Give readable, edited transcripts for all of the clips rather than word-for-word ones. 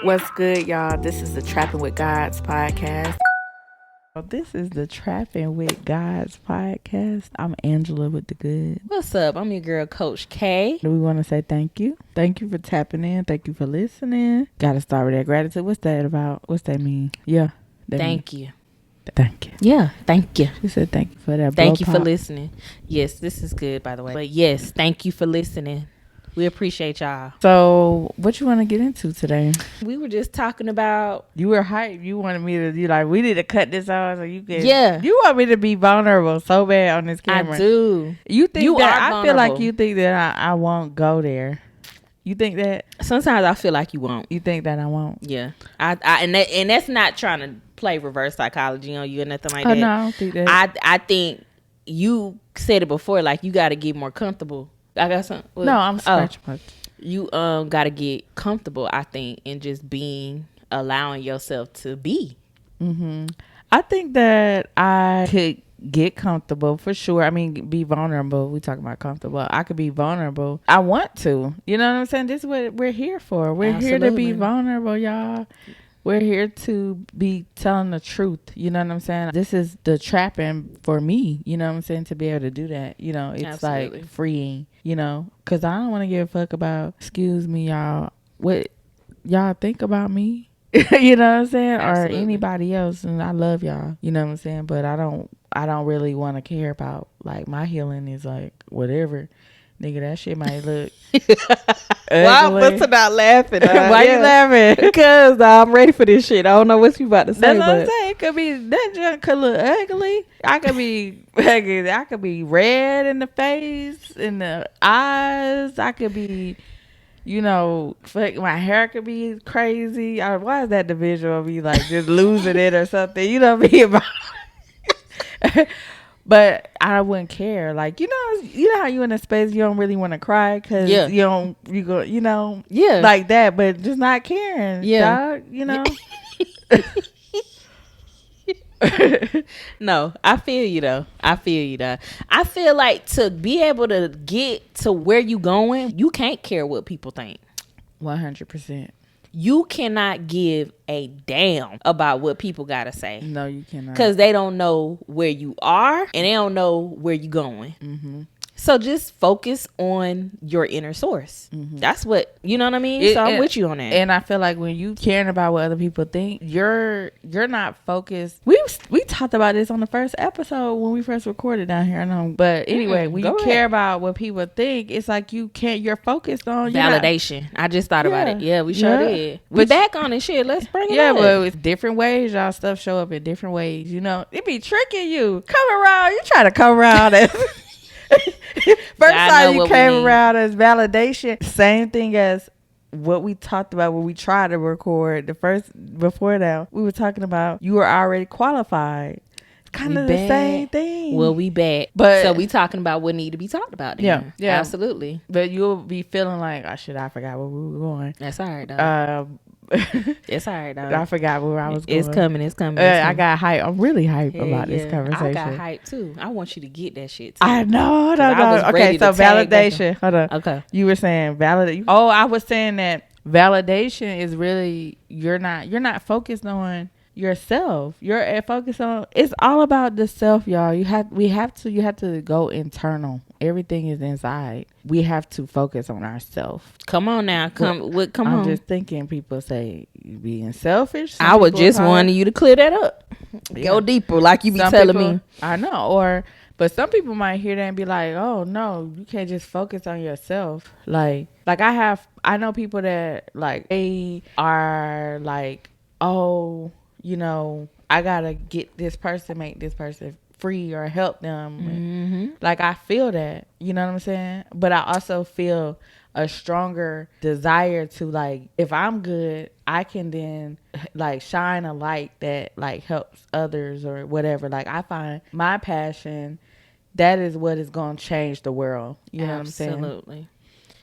What's good, y'all? This is the Trapping with Gods podcast. This is the Trapping with Gods podcast. I'm Angela with the good. What's up? I'm your girl, Coach K. We want to say thank you. Thank you for tapping in. Thank you for listening. Got to start with that gratitude. What's that about? What's that mean? Yeah. Thank you. Thank you. Yeah, thank you. She said thank you for that. Thank you for listening. Yes, this is good, by the way. But yes, thank you for listening. We appreciate y'all. So, what you want to get into today? We were just talking about... You were hyped. You wanted me to, we need to cut this out so you can... Yeah. You want me to be vulnerable so bad on this camera. I do. You think you that... are I feel like you think that I won't go there. You think that? Sometimes I feel like you won't. You think that I won't? Yeah. And that's not trying to play reverse psychology on you or nothing like that. No, I don't think that. I think you said it before, like you got to get more comfortable. I got something. No, I'm scratching my... You got to get comfortable, I think, in just allowing yourself to be. Mm-hmm. I think that I could get comfortable for sure. I mean, be vulnerable. We talking about comfortable. I could be vulnerable. I want to. You know what I'm saying? This is what we're here for. We're here to be vulnerable, y'all. We're here to be telling the truth. You know what I'm saying? This is the trapping for me. You know what I'm saying? To be able to do that. You know, it's like freeing, you know, because I don't want to give a fuck about, excuse me, y'all, what y'all think about me. You know what I'm saying? Absolutely. Or anybody else. And I love y'all. You know what I'm saying? But I don't really want to care about, like, my healing is like whatever. Nigga, that shit might look Why I'm busting out laughing? Why you laughing? Because I'm ready for this shit. I don't know what you about to say. That's what I'm saying. It could be, that junk could look ugly. I could be red in the face, in the eyes. I could be, you know, my hair could be crazy. Why is that the visual of me like just losing it or something? You know what I mean? But I wouldn't care. Like, you know how you in a space you don't really want to cry because you go, you know, like that, but just not caring. Yeah, dog, you know. No, I feel you though. I feel like to be able to get to where you going, you can't care what people think. 100%. You cannot give a damn about what people gotta say. No, you cannot. Because they don't know where you are and they don't know where you going. Mm-hmm. So just focus on your inner source. Mm-hmm. That's what, you know what I mean? So I'm with you on that. And I feel like when you caring about what other people think, you're not focused. We talked about this on the first episode when we first recorded down here. I know. But anyway, when you care about what people think, it's like you're focused on validation. I just thought about it. Yeah, we sure did. We back on it, shit. Let's bring it up. Yeah, but it's different ways. Y'all stuff show up in different ways. You know, it be tricking you. Come around. You try to come around as... First time you came around as validation, same thing as what we talked about when we tried to record before that. We were talking about you were already qualified. Kind of the same thing. Well, we back. But so we talking about what need to be talked about then. Yeah, absolutely. But you'll be feeling like, oh shit, I forgot where we were going. That's all right, dog. It's all right, dog. I forgot where I was going. It's coming. I got hyped. I'm really hyped about this conversation. I got hyped too. I want you to get that shit too. I know. Okay, so validation. Hold on. Okay. You were saying validate. Oh, I was saying that validation is really you're not focused on yourself. You're focused on, it's all about the self, y'all. You have to go internal. Everything is inside. We have to focus on ourselves. Come on now. Come on. I'm just thinking people say being selfish. I would just want you to clear that up. Yeah. Go deeper like you be telling me. I know. But some people might hear that and be like, oh no, you can't just focus on yourself. Like I know people that like they are like, oh, you know, I gotta get this person, make this person free or help them. Mm-hmm. Like I feel that, you know what I'm saying? But I also feel a stronger desire to, like, if I'm good, I can then like shine a light that like helps others or whatever. Like I find my passion, that is what is going to change the world. You know what I'm saying? Absolutely.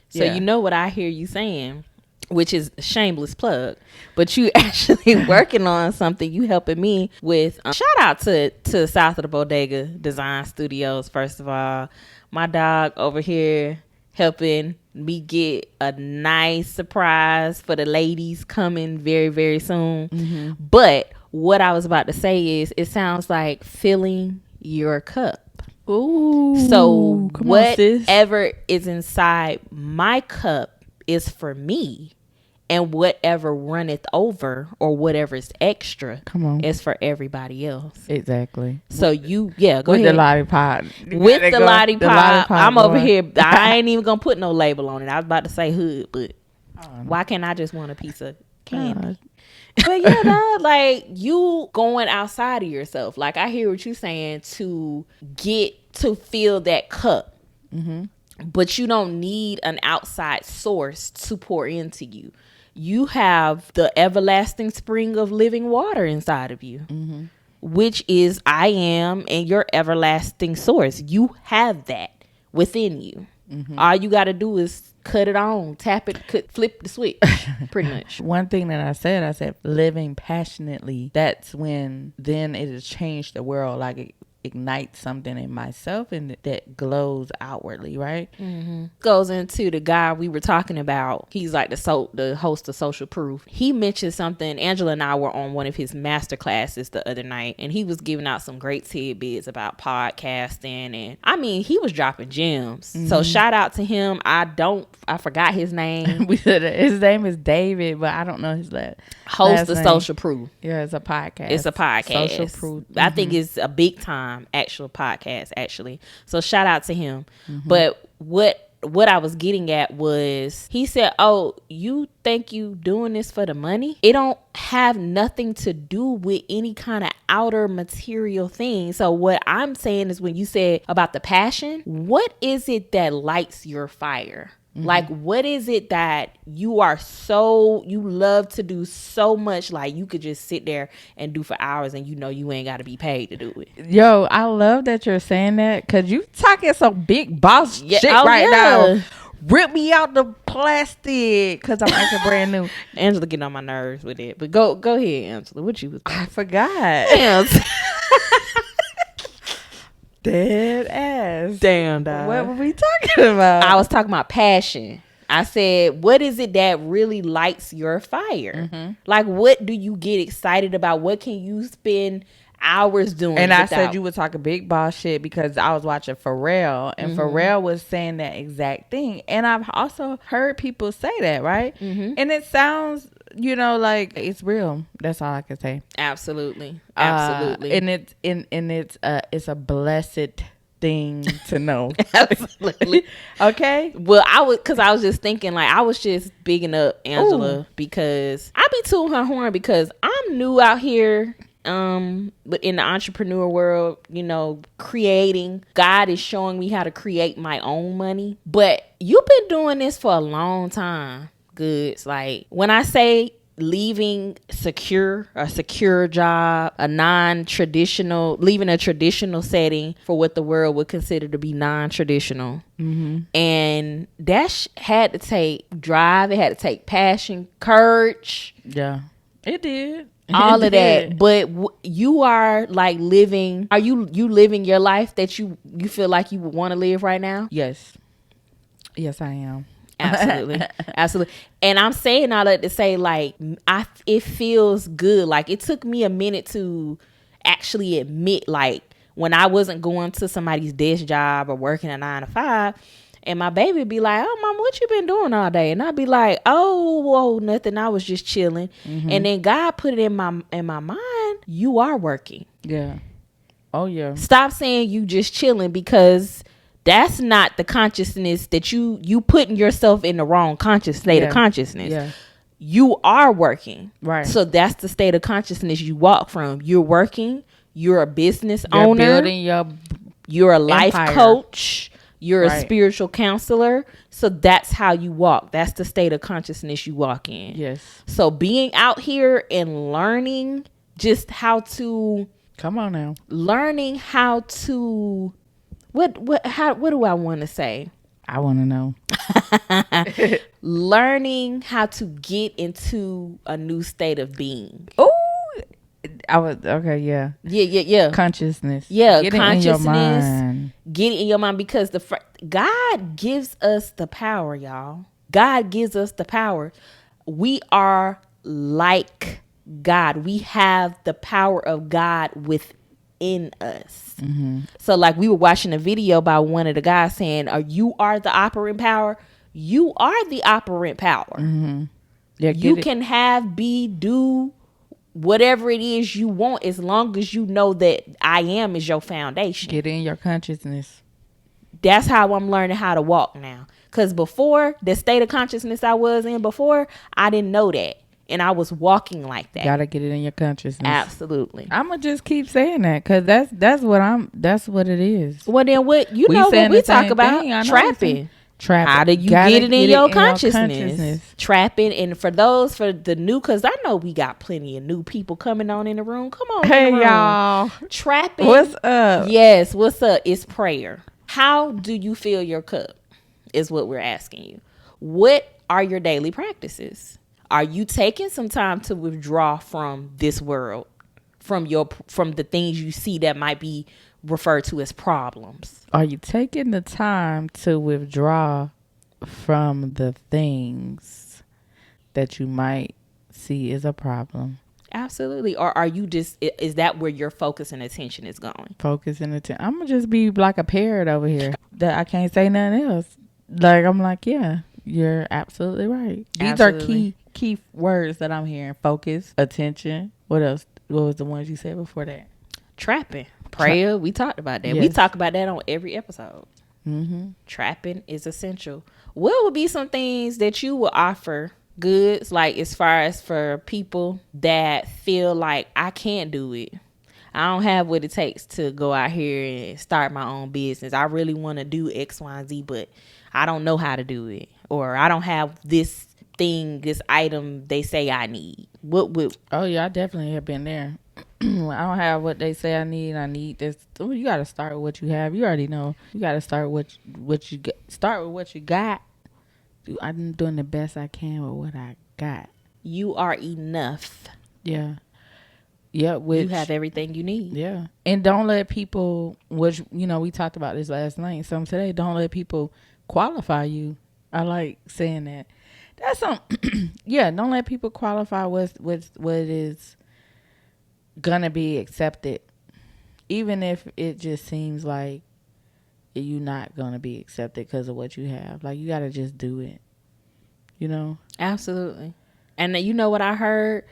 So you know what I hear you saying, which is a shameless plug, but you actually working on something. You helping me with, shout out to South of the Bodega Design Studios. First of all, my dog over here helping me get a nice surprise for the ladies coming very, very soon. Mm-hmm. But what I was about to say is, it sounds like filling your cup. Ooh. So whatever is inside my cup is for me, and whatever runneth over or whatever is extra is for everybody else. Exactly. So go ahead. The lollipop. With the lollipop, I'm over here. I ain't even gonna put no label on it. I was about to say hood, but why can't I just want a piece of candy? But yeah, like, you going outside of yourself. Like, I hear what you're saying, to get to fill that cup. Mm-hmm. But you don't need an outside source to pour into you. You have the everlasting spring of living water inside of you, mm-hmm. which is I am, and your everlasting source. You have that within you. Mm-hmm. All you got to do is cut it on, tap it, flip the switch, pretty much. One thing that I said living passionately, that's when then it has changed the world. Like, it ignites something in myself and that glows outwardly, right? Mm-hmm. Goes into the guy we were talking about. He's like the host of Social Proof. He mentioned something. Angela and I were on one of his master classes the other night, and he was giving out some great tidbits about podcasting, and I mean, he was dropping gems. Mm-hmm. So shout out to him. I forgot his name. His name is David, but I don't know his last host of name. Social Proof. Yeah, it's a podcast. Social Proof. Mm-hmm. I think it's a big time actual podcast, actually. So shout out to him. Mm-hmm. But what I was getting at was, he said, oh, you think you doing this for the money? It don't have nothing to do with any kind of outer material thing. So what I'm saying is, when you said about the passion, what is it that lights your fire? Mm-hmm. Like, what is it that you love to do so much, like you could just sit there and do for hours, and you ain't got to be paid to do it? Yo, I love that you're saying that, because you talking some big boss shit now. Rip me out the plastic, because I'm acting brand new. Angela getting on my nerves with it. But go ahead, Angela. What you was I forgot. Dead ass. Damn, dog. What were we talking about? I was talking about passion. I said, what is it that really lights your fire? Mm-hmm. Like, what do you get excited about? What can you spend hours doing? And I said you would talk a big boss shit, because I was watching Pharrell, and mm-hmm. Pharrell was saying that exact thing. And I've also heard people say that, right? Mm-hmm. And it sounds, like it's real. That's all I can say. Absolutely. And it's a blessed thing to know. Absolutely. Okay. Well, I was just thinking, like, I was just bigging up Angela. Ooh. Because I be tooting her horn, because I'm new out here. But in the entrepreneur world, creating, God is showing me how to create my own money. But you've been doing this for a long time. Goods. Like, when I say leaving a secure job, leaving a traditional setting for what the world would consider to be non-traditional. Mm-hmm. And that had to take drive. It had to take passion, courage. Yeah, it did. All of that. But you are like living. Are you living your life that you feel like you would want to live right now? Yes, I am. Absolutely. And I'm saying all that to say, like, it feels good. Like, it took me a minute to actually admit, like, when I wasn't going to somebody's desk job or working a 9 to 5, and my baby would be like, oh, Mama, what you been doing all day? And I'd be like, oh, nothing. I was just chilling. Mm-hmm. And then God put it in my mind, you are working. Yeah. Oh, yeah. Stop saying you just chilling, because that's not the consciousness that you putting yourself in the wrong state of consciousness. Yeah. You are working. Right. So that's the state of consciousness you walk from. You're working. You're a business owner. You're a life coach. You're a spiritual counselor. So that's how you walk. That's the state of consciousness you walk in. Yes. So being out here and learning just how to. Come on now. Learning how to. What do I want to say? I want to know. Learning how to get into a new state of being. Oh, I was okay. Yeah. Yeah. Consciousness. Yeah, Get consciousness. It in your mind. Get it in your mind, because God gives us the power, y'all. God gives us the power. We are like God. We have the power of God within us. Mm-hmm. So like we were watching a video by one of the guys saying, you are the operant power. You are the operant power. Mm-hmm. Yeah, you can have, do whatever it is you want, as long as you know that I am is your foundation. Get in your consciousness. That's how I'm learning how to walk now. Because before, the state of consciousness I was in before, I didn't know that. And I was walking like that. Gotta get it in your consciousness. Absolutely. I'm gonna just keep saying that, because that's what it is. Well, then what we talk about? Trapping. How do you get it in your consciousness? Trapping. And for the new, because I know we got plenty of new people coming on in the room. Come on. Hey, y'all. Trapping. What's up? Yes, what's up? It's prayer. How do you fill your cup is what we're asking you. What are your daily practices? Are you taking some time to withdraw from this world, from the things you see that might be referred to as problems? Are you taking the time to withdraw from the things that you might see as a problem? Absolutely. Or are you is that where your focus and attention is going? Focus and attention. I'm gonna just be like a parrot over here that I can't say nothing else. Like, I'm like, yeah, you're absolutely right. These are key words that I'm hearing. Focus, attention. What else? What was the ones you said before that? Trapping. Prayer. We talked about that. Yes. We talk about that on every episode. Mm-hmm. Trapping is essential. What would be some things that you would offer goods, like as far as for people that feel like I can't do it? I don't have what it takes to go out here and start my own business. I really want to do X, Y, and Z, but I don't know how to do it. Or I don't have this item they say I need. What would... Oh, yeah, I definitely have been there. I don't have what they say I need. I need this. Well, you got to start with what you have. You already know. You got to start with what you get. Start with what you got. I'm doing the best I can with what I got. You are enough. Yeah. Yeah. You have everything you need. Yeah. And don't let people, which, we talked about this last night. Some today, don't let people qualify you. I like saying that. That's yeah. Don't let people qualify what is gonna be accepted, even if it just seems like you're not gonna be accepted because of what you have. Like, you gotta just do it. Absolutely. And you know what I heard?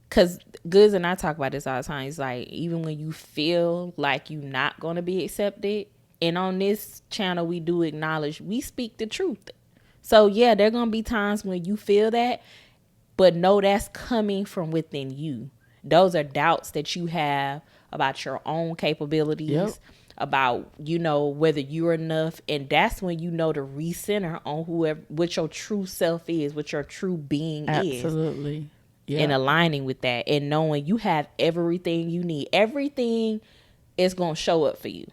Because Goods and I talk about this all the time. It's like, even when you feel like you're not gonna be accepted, and on this channel we do acknowledge, we speak the truth. So yeah, there are gonna be times when you feel that, but know that's coming from within you. Those are doubts that you have about your own capabilities. Yep. About, whether you're enough. And that's when to recenter on what your true self is, what your true being is. Absolutely. Yeah. And aligning with that and knowing you have everything you need. Everything is going to show up for you.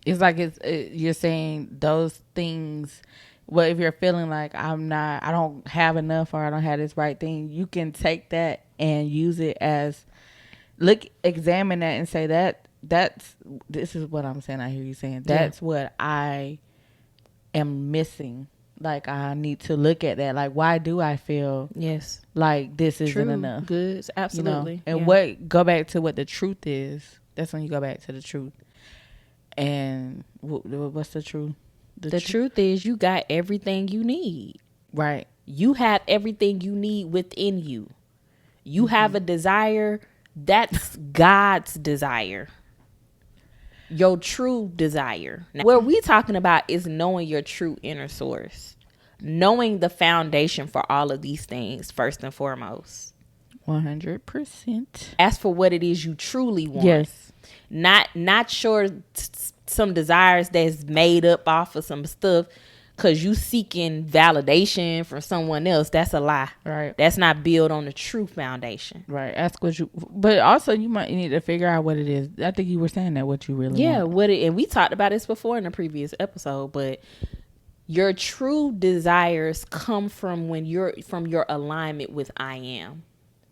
It's like you're saying those things. Well, if you're feeling like I don't have enough, or I don't have this right thing, you can take that and use it as, examine that and say this is what I'm saying. I hear you saying that's what I am missing. Like, I need to look at that. Like, why do I feel like this isn't enough? Good, absolutely. And go back to what the truth is. That's when you go back to the truth. And what's the truth? The truth is you got everything you need. Right. You have everything you need within you. You have a desire. That's God's desire. Your true desire. Now, what we're talking about is knowing your true inner source. Knowing the foundation for all of these things, first and foremost. 100%. Ask for what it is you truly want. Yes. Not sure some desires that's made up off of some stuff because you seeking validation from someone else. That's a lie. Right. That's not built on the true foundation. Right. Ask but also you might need to figure out what it is. I think you were saying that what you really want. And we talked about this before in a previous episode, but your true desires come from your alignment with I am,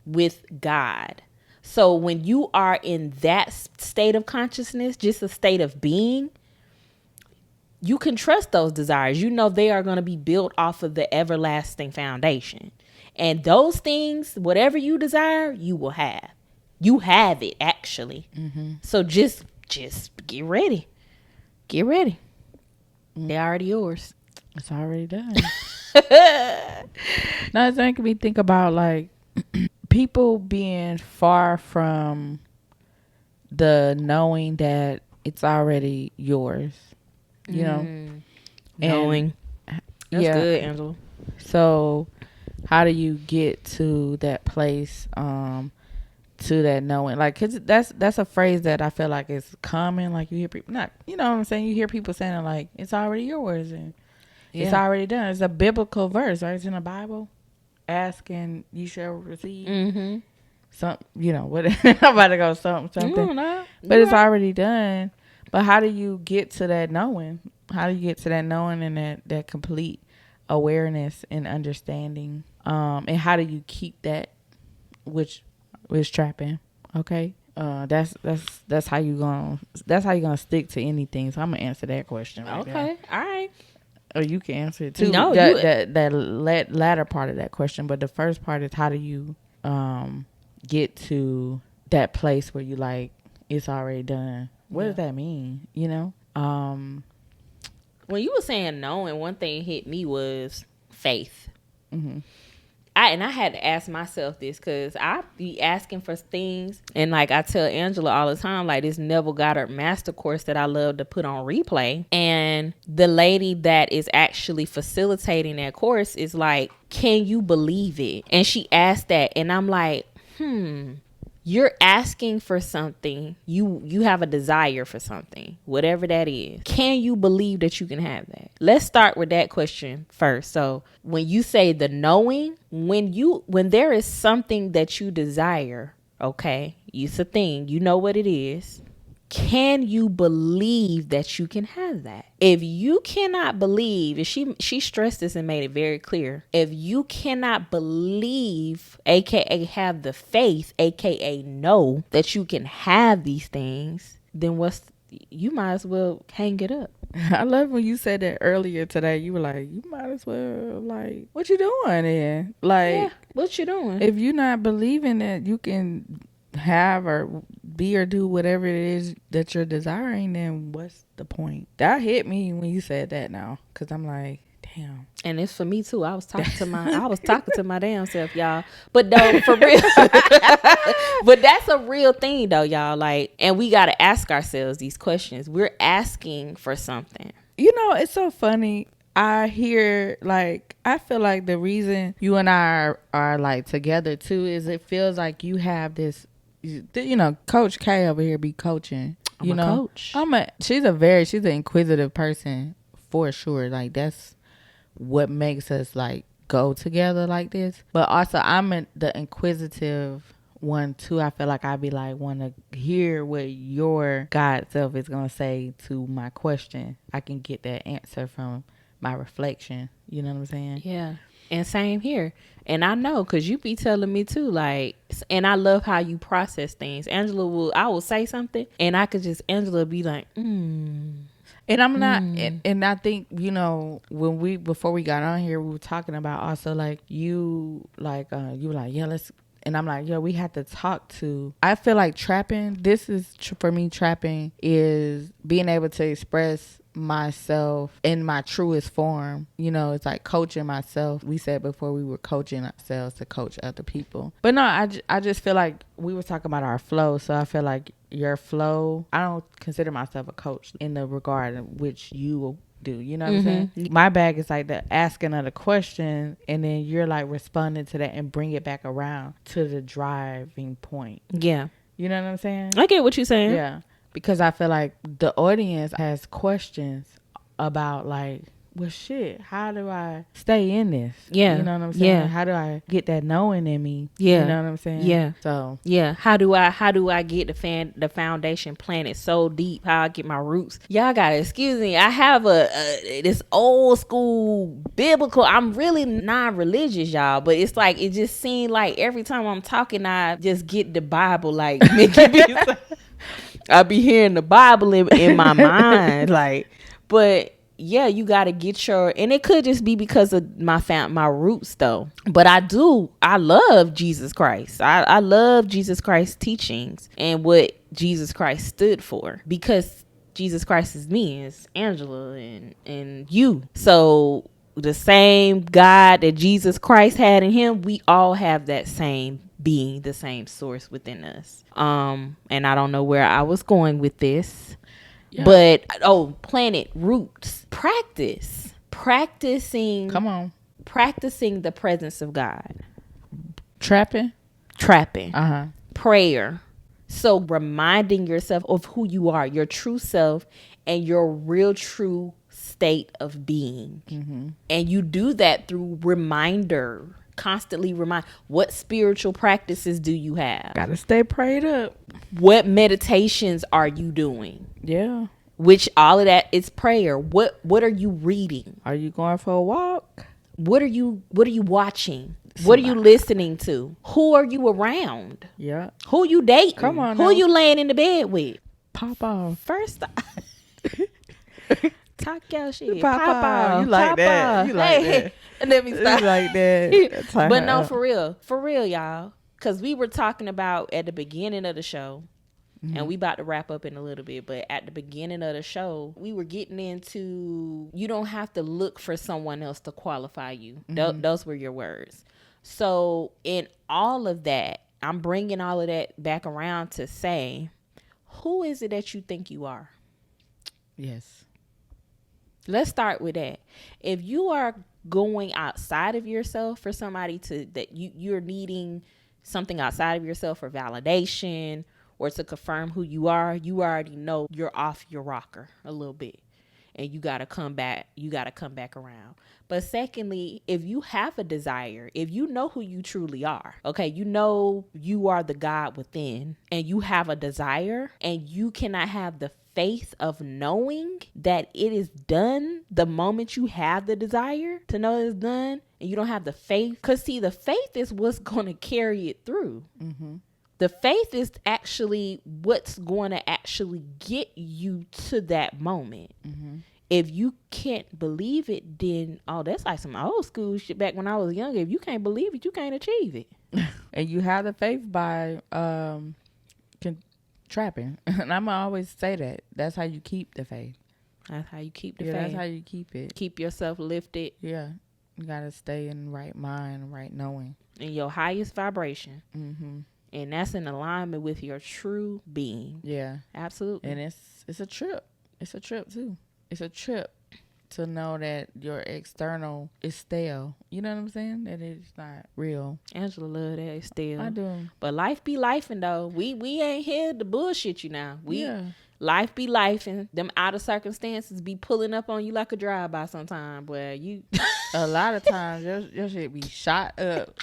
with God. So when you are in that state of consciousness, just a state of being, you can trust those desires. You know they are going to be built off of the everlasting foundation. And those things, whatever you desire, you will have. You have it, actually. Mm-hmm. So just get ready. Get ready. Mm-hmm. They're already yours. It's already done. No, it's making me think about like people being far from the knowing that it's already yours. You know, knowing. That's good, Angela. So, how do you get to that place? To that knowing, like, cause that's a phrase that I feel like is common. Like you hear people, not, you know what I'm saying. You hear people saying it like it's already yours and it's already done. It's a biblical verse, right? It's in the Bible. Ask and you shall receive. Mm-hmm. Some, you know what? I'm about to go something. But it's already done. But how do you get to that knowing? How do you get to that knowing and that complete awareness and understanding? And how do you keep that, which is trapping? Okay. That's how you gonna stick to anything. So I'm gonna answer that question. Right okay. There. All right. Or you can answer it too. No, that latter part of that question, but the first part is how do you get to that place where you like it's already done? What does that mean? You know? When you were saying knowing, one thing hit me was faith. Mm-hmm. I had to ask myself this because I be asking for things, and like I tell Angela all the time, like this Neville Goddard master course that I love to put on replay, and the lady that is actually facilitating that course is like, can you believe it? And she asked that, and I'm like, you're asking for something. You have a desire for something, whatever that is. Can you believe that you can have that? Let's start with that question first. So when you say the knowing, when there is something that you desire, okay, it's a thing, you know what it is. Can you believe that you can have that? If you cannot believe, and she stressed this and made it very clear, if you cannot believe, aka have the faith, aka know that you can have these things, then you might as well hang it up. I love when you said that earlier today. You were like, you might as well, like, what you doing then? Like, what you doing? If you're not believing that you can have or be or do whatever it is that you're desiring, then what's the point? That hit me when you said that now, because I'm like, damn. And it's for me too. I was talking to my damn self, y'all. But no, for real. But that's a real thing though, y'all. Like, and we got to ask ourselves these questions. We're asking for something. You know, it's so funny. I hear, like, I feel like the reason you and I are like together too is it feels like you have this, you know, Coach K over here be coaching. I'm a coach. She's an inquisitive person for sure. Like that's what makes us like go together like this. But also I'm the inquisitive one too. I feel like I'd be like want to hear what your God self is gonna say to my question. I can get that answer from my reflection. You know what I'm saying? Yeah. And same here. And I know because you be telling me too, like, and I love how you process things. I will say something and Angela be like, And I'm not, and I think, you know, before we got on here, we were talking about also like you were like, yeah, let's, and I'm like, yeah, we have to talk to, I feel like trapping is being able to express myself in my truest form. You know, it's like coaching myself. We said before we were coaching ourselves to coach other people. But no, I just feel like we were talking about our flow. So I feel like your flow, I don't consider myself a coach in the regard in which you do. You know what I'm saying? My bag is like the asking of the question and then you're like responding to that and bring it back around to the driving point. Yeah. You know what I'm saying? I get what you're saying. Yeah. Because I feel like the audience has questions about like well, shit, how do I stay in this? Yeah. You know what I'm saying? Yeah. How do I get that knowing in me? Yeah. You know what I'm saying? Yeah. So yeah, how do I get the foundation planted so deep? How I get my roots? Y'all gotta excuse me. I have this old school biblical. I'm really non-religious, y'all, but it's like it just seems like every time I'm talking, I just get the Bible like I be hearing the Bible in my mind, like, but yeah, you got to get and it could just be because of my roots though. But I love Jesus Christ. I love Jesus Christ's teachings and what Jesus Christ stood for, because Jesus Christ is me, it's Angela and you. So the same God that Jesus Christ had in him, we all have that same being, the same source within us. And I don't know where I was going with this. Yeah. But planet roots, practicing. Come on, practicing the presence of God, trapping, prayer. So reminding yourself of who you are, your true self, and your real true state of being, and you do that through constantly remind. What spiritual practices do you have? Gotta stay prayed up. What meditations are you doing? Yeah. Which all of that is prayer. What are you reading? Are you going for a walk? What are you watching? What are you listening to? Who are you around? Yeah. Who you dating? Come on. Who you laying in the bed with? Pop off. First talk your shit. Pop off. You like that. You like that. And let me stop. You like that. But no, for real, y'all. Because we were talking about at the beginning of the show, and we about to wrap up in a little bit, but at the beginning of the show, we were getting into, you don't have to look for someone else to qualify you. Those were your words. So in all of that, I'm bringing all of that back around to say, who is it that you think you are? Yes. Let's start with that. If you are going outside of yourself for somebody that you're needing something outside of yourself for validation or to confirm who you already know you're off your rocker a little bit, and you got to come back around. But secondly, if you have a desire, if you know who you truly are, okay, you know you are the God within, and you have a desire, and you cannot have the faith of knowing that it is done the moment you have the desire to know it's done, and you don't have the faith, because see, the faith is what's going to carry it through. The faith is actually what's going to actually get you to that moment. If you can't believe it, then that's like some old school shit back when I was younger. If you can't believe it, you can't achieve it. And you have the faith by trapping. And I'm gonna always say that. That's how you keep the faith. That's how you keep the faith. That's how you keep it. Keep yourself lifted. Yeah. You gotta stay in right mind, right knowing. In your highest vibration. And that's in alignment with your true being. Yeah. Absolutely. And it's a trip. It's a trip too. It's a trip to know that your external is stale. You know what I'm saying? That it's not real. Angela love that it's stale. I do. But life be lifing though. We ain't here to bullshit you now. Life be lifing. Them out of circumstances be pulling up on you like a drive-by sometime. Boy, you a lot of times your shit be shot up.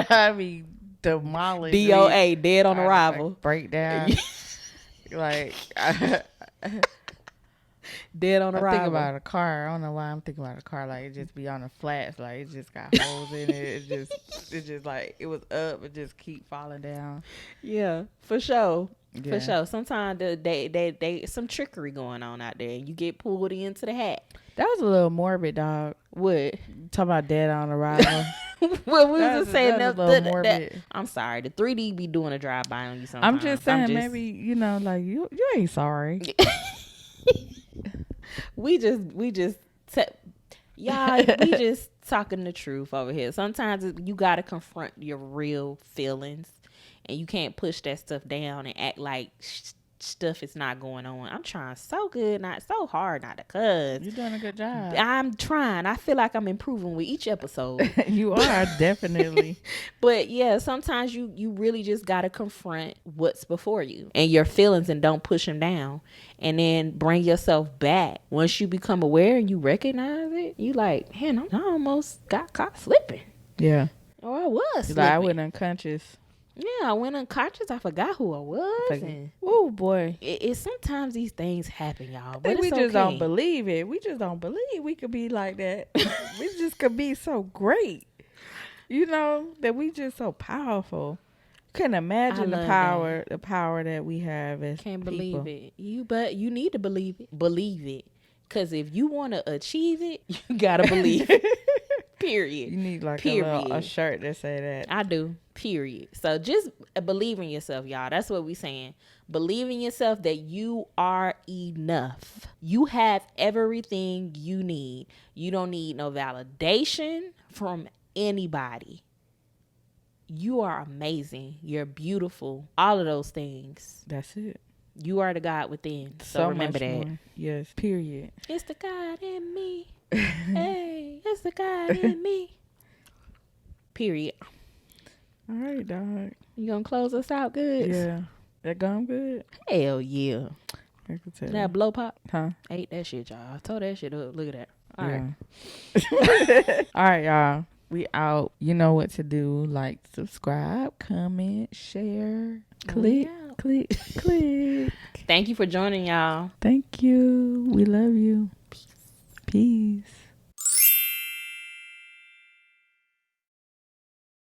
I mean, demolished. DOA, dead on arrival. Like, breakdown. Like dead on arrival. I think about a car. I don't know why I'm thinking about a car. Like it just be on the flats. Like it just got holes in it. It's just like it was up. It just keep falling down. Yeah, for sure. Yeah. For sure. Sometimes they some trickery going on out there. You get pulled into the hat. That was a little morbid, dog. What? Talking about dead on arrival. Well, we was just saying that. I'm sorry. The 3D be doing a drive-by on you sometimes. I'm just saying maybe, like you ain't sorry. We just talking the truth over here. Sometimes you got to confront your real feelings, and you can't push that stuff down and act like stuff is not going on. I'm trying so hard not to cuss. You're doing a good job. I'm trying. I feel like I'm improving with each episode. You are, definitely. But yeah, sometimes you really just got to confront what's before you and your feelings, and don't push them down, and then bring yourself back. Once you become aware and you recognize it, you like, man, I almost got caught slipping. Yeah. Or I was slipping. Like I went unconscious. Yeah, I went unconscious. I forgot who I was. Oh boy, it sometimes these things happen, y'all. But we just don't believe it. We just don't believe we could be like that. We just could be so great, that we just so powerful. Couldn't imagine the power that we have as Can't people. believe it. But you need to believe it. Because if you want to achieve it, you gotta believe it. Period. You need like a shirt that say that. I do. Period. So just believe in yourself, y'all. That's what we saying. Believe in yourself that you are enough. You have everything you need. You don't need no validation from anybody. You are amazing. You're beautiful. All of those things. That's it. You are the God within. So remember that. More. Yes. Period. It's the God in me. Hey, it's the God in me. Period. All right, dog. You gonna close us out good? Yeah. That gum good? Hell yeah. That blow pop? Huh? Ate that shit, y'all. I tore that shit up. Look at that. All right. All right, y'all. We out. You know what to do. Like, subscribe, comment, share, click. Thank you for joining, y'all. Thank you. We love you. Peace.